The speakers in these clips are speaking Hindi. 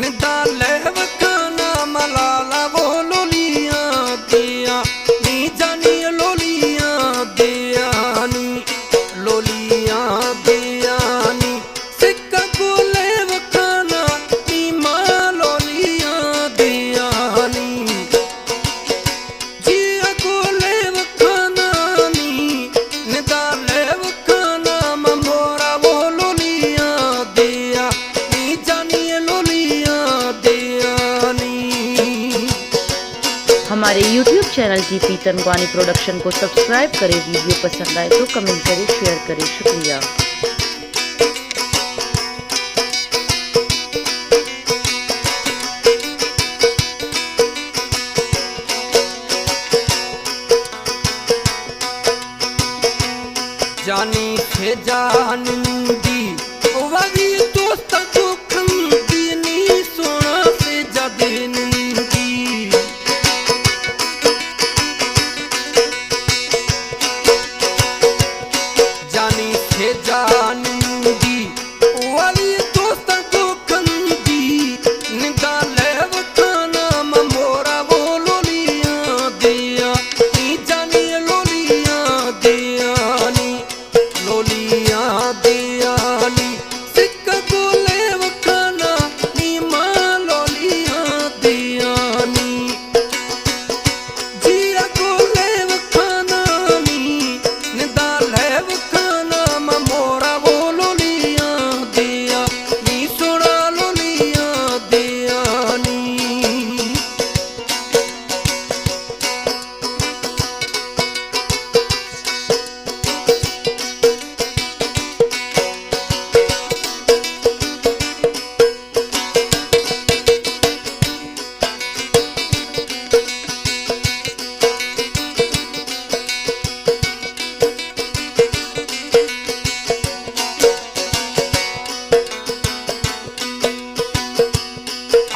निदाले वखाना मलाला वो लोलिया दिया नी जानी लोलिया दिया नी लोलिया दिया नी सिक्का गोले वखाना नी माँ लोलिया दिया नी जिया गोले वखाना नी निदाले वखाना मोरा वो लोलिया दिया नी जानी लोलिया दिया नी। हमारे YouTube channel GP Tanwani production को सब्सक्राइब करें। वीडियो पसंद आए तो कमेंट करें, शेयर करें। शुक्रिया। जानी थे जानंदी वही दोस्त को खंदी नी सोना से जदनंदी जानी थे जानंदी वही दोस्त को खंदी निदाले वखाना मोरा वो लोलिया दिया नी जानी लोलिया दिया नी लोलिया दिया नी सिक्का गोले वखाना नी माँ लोलिया दिया नी जिया गोले वखाना नी निदाले वखाना मोरा वो लोलिया दिया नी सोना लोलिया दिया नी।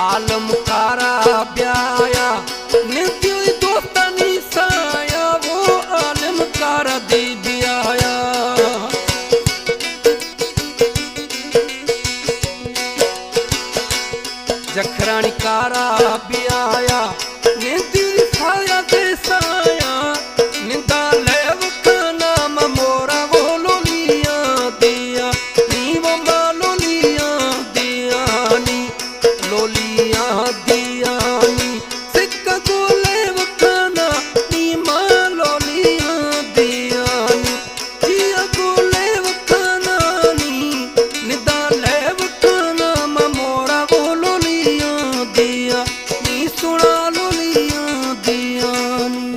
आलम कारा ब्याया नित्य दोस्ता निसाया वो आलम कारा दे ब्याया जखरानी कारा ब्याया नित्य साया दे साया निदाले वखाना मोरा वो लोलिया दिया नी वो माँ लोलिया दिया नी लोलिया दिया नी सिक्का गोले वखाना नी माँ लोलिया दिया नी जिया गोले वखाना नी निदाले वखाना मोरा वो लोलिया दिया नी सोना लोलिया दिया नी।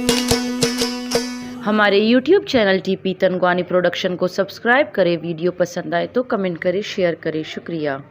हमारे YouTube channel GP Tanwani production को सब्सक्राइब करें। वीडियो पसंद आए तो कमेंट करें, शेयर करें। शुक्रिया।